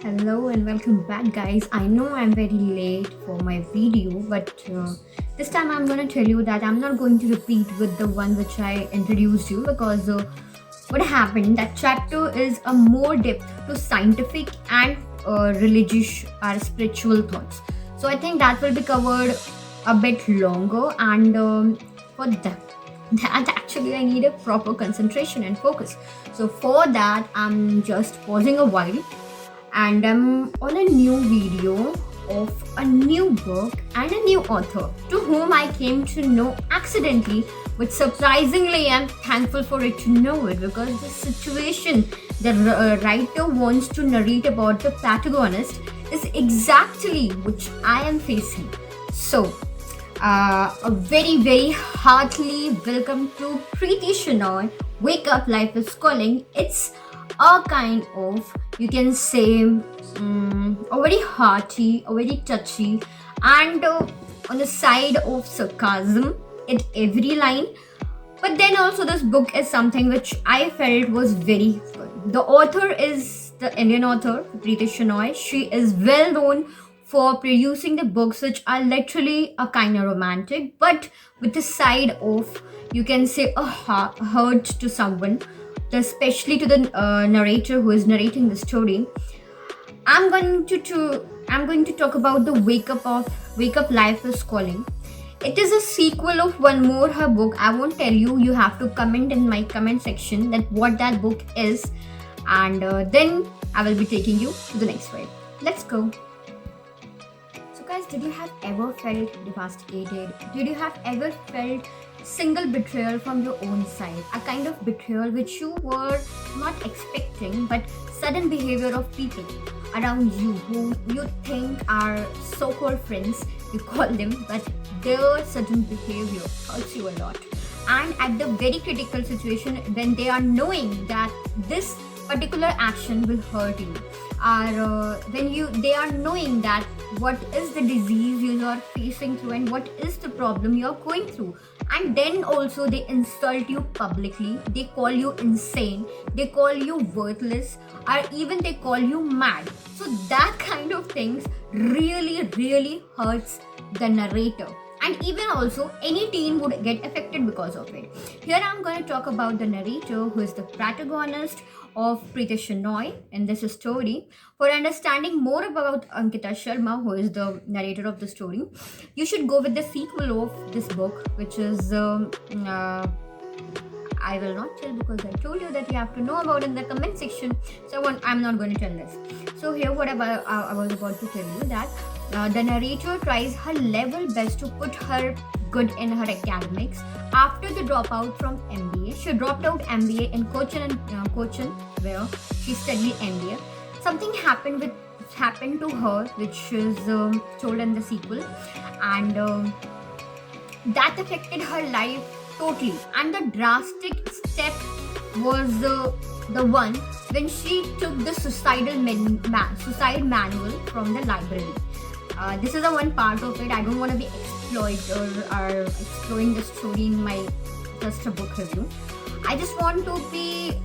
Hello and welcome back, guys. I know I'm very late for my video, but this time I'm going to tell you that I'm not going to repeat with the one which I introduced you because what happened that chapter is a more depth to scientific and religious or spiritual thoughts. So I think that will be covered a bit longer, and for that actually I need a proper concentration and focus. So for that, I'm just pausing a while and I'm on a new video of a new book and a new author to whom I came to know accidentally, but surprisingly, I'm thankful for it to know it because the situation the writer wants to narrate about the protagonist is exactly which I am facing. So, a very heartily welcome to Preeti Shenoy. Wake up, life is calling. It's a kind of, you can say, a very hearty, a very touchy, and on the side of sarcasm at every line. But then also, this book is something which I felt was very fun. The author is the Indian author, Preeti Shenoy. She is well known for producing the books which are literally a kind of romantic, but with the side of, you can say, a hurt to someone, especially to the narrator who is narrating the story. I'm going to talk about the Wake Up Life is Calling. It is a sequel of one more her book. I won't tell you. You have to comment in my comment section that what that book is, and then I will be taking you to the next one. Let's go. So, guys, did you have ever felt devastated? Did you have ever felt single betrayal from your own side? A kind of betrayal which you were not expecting, but sudden behavior of people around you who you think are so-called friends, you call them, but their sudden behavior hurts you a lot. And at the very critical situation when they are knowing that this particular action will hurt you, or when they are knowing that what is the disease you are facing through and what is the problem you are going through, and then also they insult you publicly, they call you insane, they call you worthless, or even they call you mad. So that kind of things really hurts the narrator, and even also any teen would get affected because of it. Here I'm going to talk about the narrator who is the protagonist of Preeti Shenoy in this story. For understanding more about Ankita Sharma, who is the narrator of the story, you should go with the sequel of this book, which is I will not tell because I told you that you have to know about in the comment section. So I'm not going to tell this. So here, what I was about to tell you that the narrator tries her level best to put her good in her academics. After the dropout from MBA, she dropped out MBA in Cochin, where she studied MBA. Something happened to her, which is told in the sequel, and that affected her life totally. And the drastic step was the one when she took the suicide manual from the library. This is the one part of it. I don't want to be or exploring the story in my just a book review. I just want to be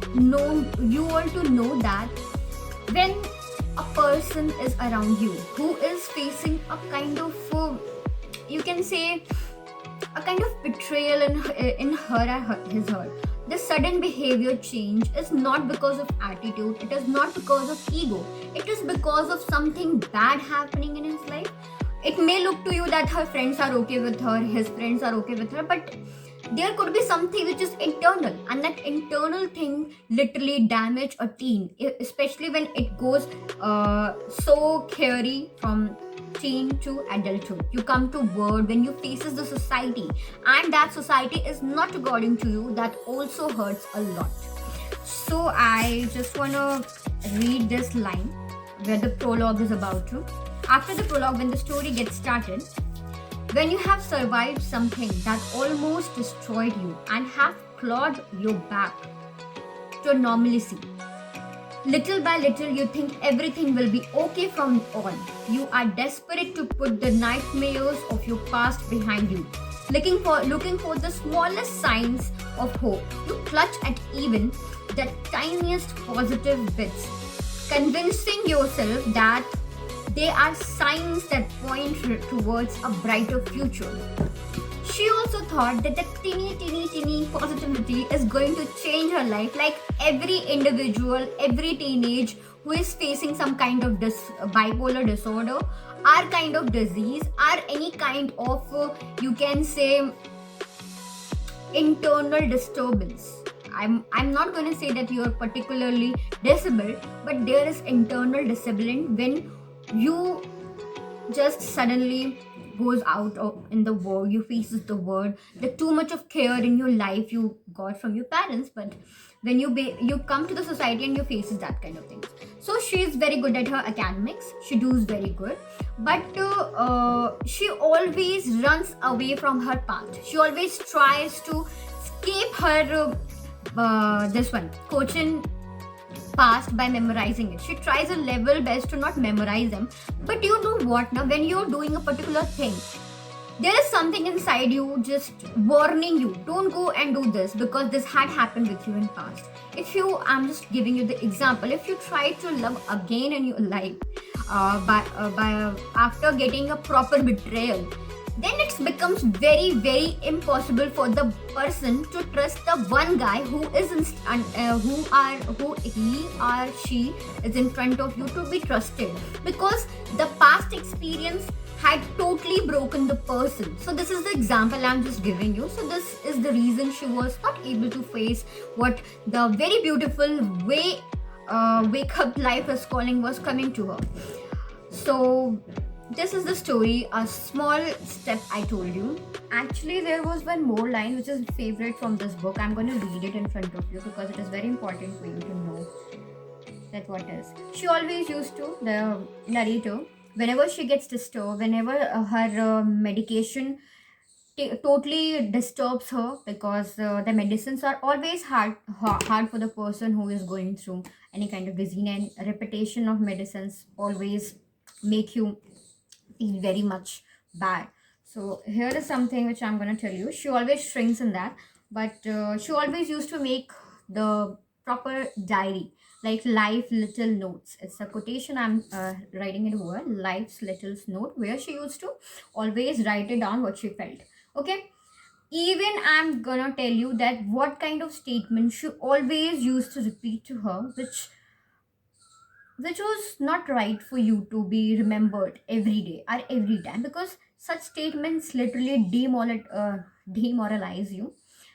you all to know that when a person is around you who is facing a kind of you can say a kind of betrayal in her or his heart, the sudden behavior change is not because of attitude, it is not because of ego, it is because of something bad happening in his life. It may look to you that her friends are okay with her, his friends are okay with her, but there could be something which is internal, and that internal thing literally damage a teen, especially when it goes so carry from teen to adulthood. You come to world when you faces the society, and that society is not according to you, that also hurts a lot. So I just want to read this line where the prologue is about to. After the prologue, when the story gets started, when you have survived something that almost destroyed you and have clawed you back to normalcy, little by little you think everything will be okay from on. You are desperate to put the nightmares of your past behind you. Looking for the smallest signs of hope. You clutch at even the tiniest positive bits. convincing yourself that they are signs that point towards a brighter future. She also thought that the teeny positivity is going to change her life, like every individual, every teenage who is facing some kind of bipolar disorder, or kind of disease, or any kind of, you can say, internal disturbance. I'm not going to say that you are particularly disabled, but there is internal disability when you just suddenly goes out of in the world, you faces the world, the too much of care in your life you got from your parents, but when you come to the society and you faces that kind of things. So she is very good at her academics, she does very good, but she always runs away from her path. She always tries to escape her this one coaching past by memorizing it. She tries a level best to not memorize them. But you know what now? When you're doing a particular thing, there is something inside you just warning you, don't go and do this because this had happened with you in past. If you, I'm just giving you the example, if you try to love again in your life, by after getting a proper betrayal, then it becomes very very impossible for the person to trust the one guy who is who he or she is in front of you to be trusted, because the past experience had totally broken the person. So this is the example I'm just giving you. So this is the reason she was not able to face what the very beautiful way wake up life is calling was coming to her. So this is the story, a small step I told you. Actually, there was one more line which is favorite from this book. I'm going to read it in front of you because it is very important for you to know that what is. She always used to, the narrator, whenever she gets disturbed, whenever her medication totally disturbs her, because the medicines are always hard for the person who is going through any kind of disease, and repetition of medicines always make you feel very much bad. So here is something which I'm going to tell you. She always shrinks in that, but she always used to make the proper diary, like life little notes. It's a quotation, I'm writing it over, life's little note, where she used to always write it down what she felt. Okay, even I'm gonna tell you that what kind of statement she always used to repeat to her, which was not right for you to be remembered every day or every time, because such statements literally demoralize you,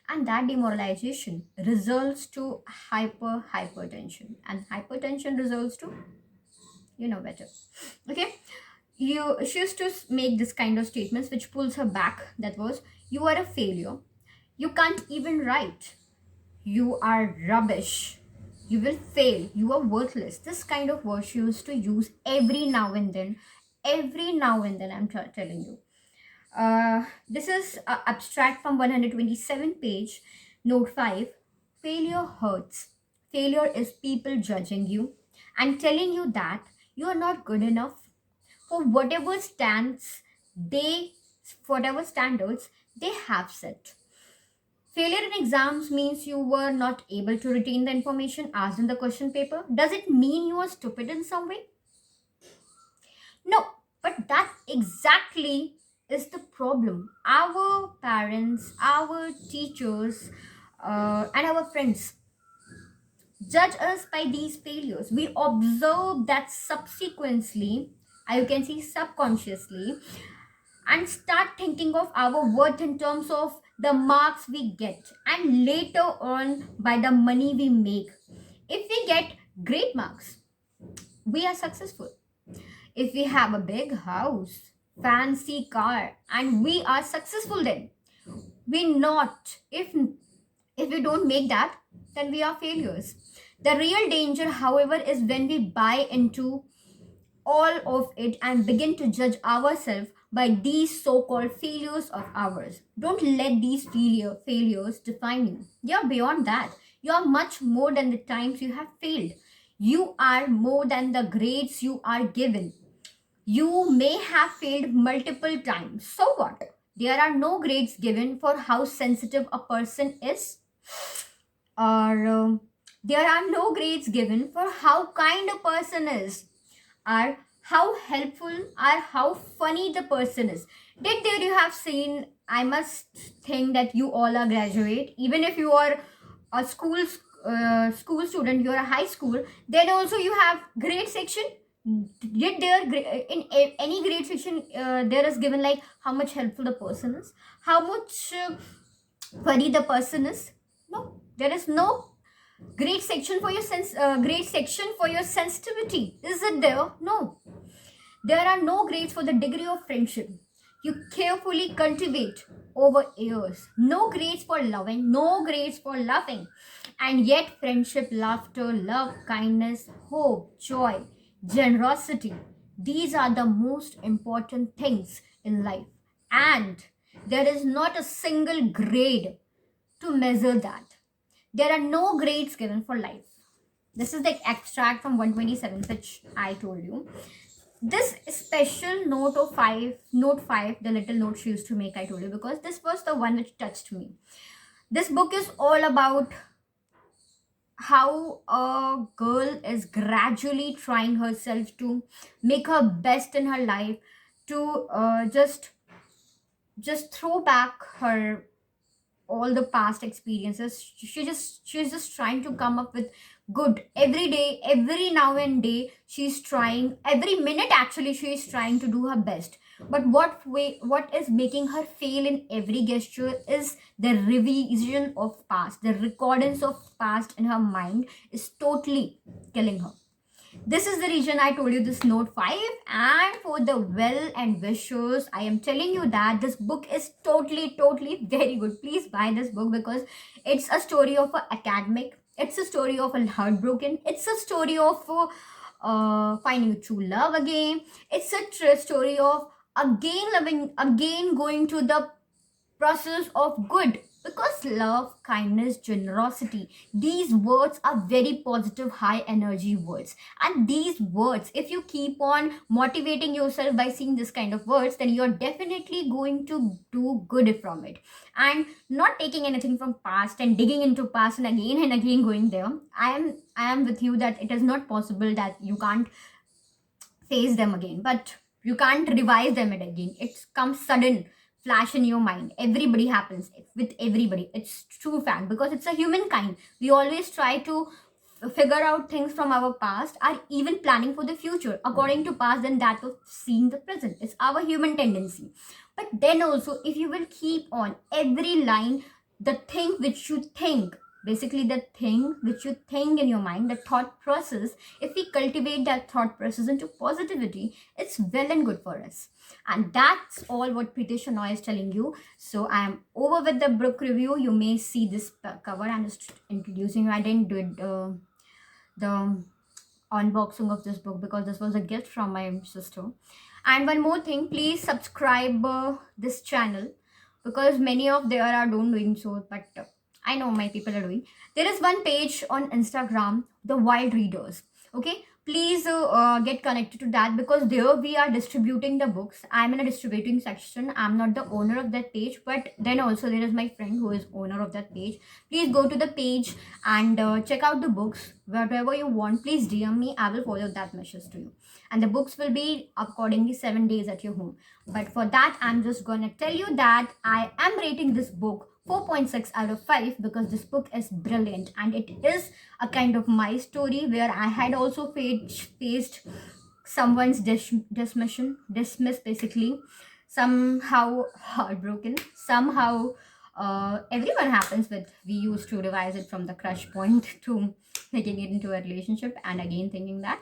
and that demoralization results to hypertension, and hypertension results to, you know better. Okay, she used to make this kind of statements which pulls her back. That was, you are a failure, you can't even write, you are rubbish, you will fail, you are worthless. This kind of words she used to use every now and then. Every now and then, I'm telling you. This is abstract from 127 page, note 5. Failure hurts. Failure is people judging you and telling you that you are not good enough for whatever standards they have set. Failure in exams means you were not able to retain the information asked in the question paper. Does it mean you are stupid in some way? No, but that exactly is the problem. Our parents, our teachers, and our friends judge us by these failures. We observe that subsequently, you can see subconsciously, and start thinking of our worth in terms of the marks we get, and later on by the money we make. If we get great marks, we are successful. If we have a big house, fancy car, and we are successful, then we not. If we don't make that, then we are failures. The real danger, however, is when we buy into all of it and begin to judge ourselves by these so-called failures of ours. Don't let these failures define you. You're beyond that. You are much more than the times you have failed. You are more than the grades you are given. You may have failed multiple times. So what? There are no grades given for how sensitive a person is, or There are no grades given for how kind a person is, or how helpful, or how funny the person is. Did there you have seen? I must think that you all are graduate. Even if you are a school student, you are a high school. Then also you have grade section. Did there in any grade section there is given like how much helpful the person is, how much funny the person is? No, there is no great section for your great section for your sensitivity. Is it there? No. There are no grades for the degree of friendship you carefully cultivate over years. No grades for loving, no grades for loving. And yet, friendship, laughter, love, kindness, hope, joy, generosity, these are the most important things in life. And there is not a single grade to measure that. There are no grades given for life. This is the extract from 127, which I told you. This special note 5, the little note she used to make, I told you, because this was the one which touched me. This book is all about how a girl is gradually trying herself to make her best in her life, to just throw back her all the past experiences. She's just trying to come up with good every day, every now and day. She's trying every minute, actually she is trying to do her best. But what is making her fail in every gesture is the revision of past, the recordings of past in her mind is totally killing her. This is the reason I told you this note 5. And for the well and wishers, I am telling you that this book is totally very good. Please buy this book because it's a story of an academic. It's a story of a heartbroken. It's a story of finding true love again. It's a story of again loving, again going to the process of good, because love, kindness, generosity, these words are very positive, high energy words. And these words, if you keep on motivating yourself by seeing this kind of words, then you're definitely going to do good from it. And not taking anything from past and digging into past and again going there. I am with you that it is not possible that you can't face them again, but you can't revise them again. It comes sudden flash in your mind. Everybody happens with everybody. It's true fact, because it's a humankind. We always try to figure out things from our past, or even planning for the future according to past than that of seeing the present. It's our human tendency. But then also, if you will keep on every line, the thing which you think, basically the thing which you think in your mind, the thought process, if we cultivate that thought process into positivity, it's well and good for us. And that's all what Preeti Shenoy is telling you. So I am over with the book review. You may see this cover. I'm just introducing you. I didn't do it, the unboxing of this book, because this was a gift from my sister. And one more thing, please subscribe this channel, because many of there are don't doing so, but I know my people are doing. There is one page on Instagram, the Wild Readers. Okay, please get connected to that, because there we are distributing the books. I'm in a distributing section. I'm not the owner of that page, but then also there is my friend who is owner of that page. Please go to the page and check out the books. Whatever you want, please DM me. I will forward that message to you. And the books will be accordingly 7 days at your home. But for that, I'm just gonna tell you that I am rating this book 4.6 out of 5, because this book is brilliant, and it is a kind of my story where I had also faced someone's dismiss basically, somehow heartbroken, somehow everyone happens with, we used to revise it from the crush point to making it into a relationship, and again thinking that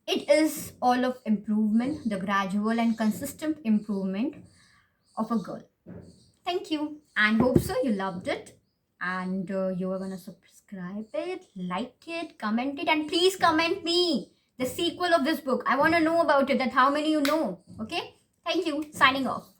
it is all of improvement, the gradual and consistent improvement of a girl. Thank you, and hope so you loved it, and you are gonna subscribe it, like it, comment it, and please comment me the sequel of this book. I want to know about it, that how many you know. Okay, thank you, signing off.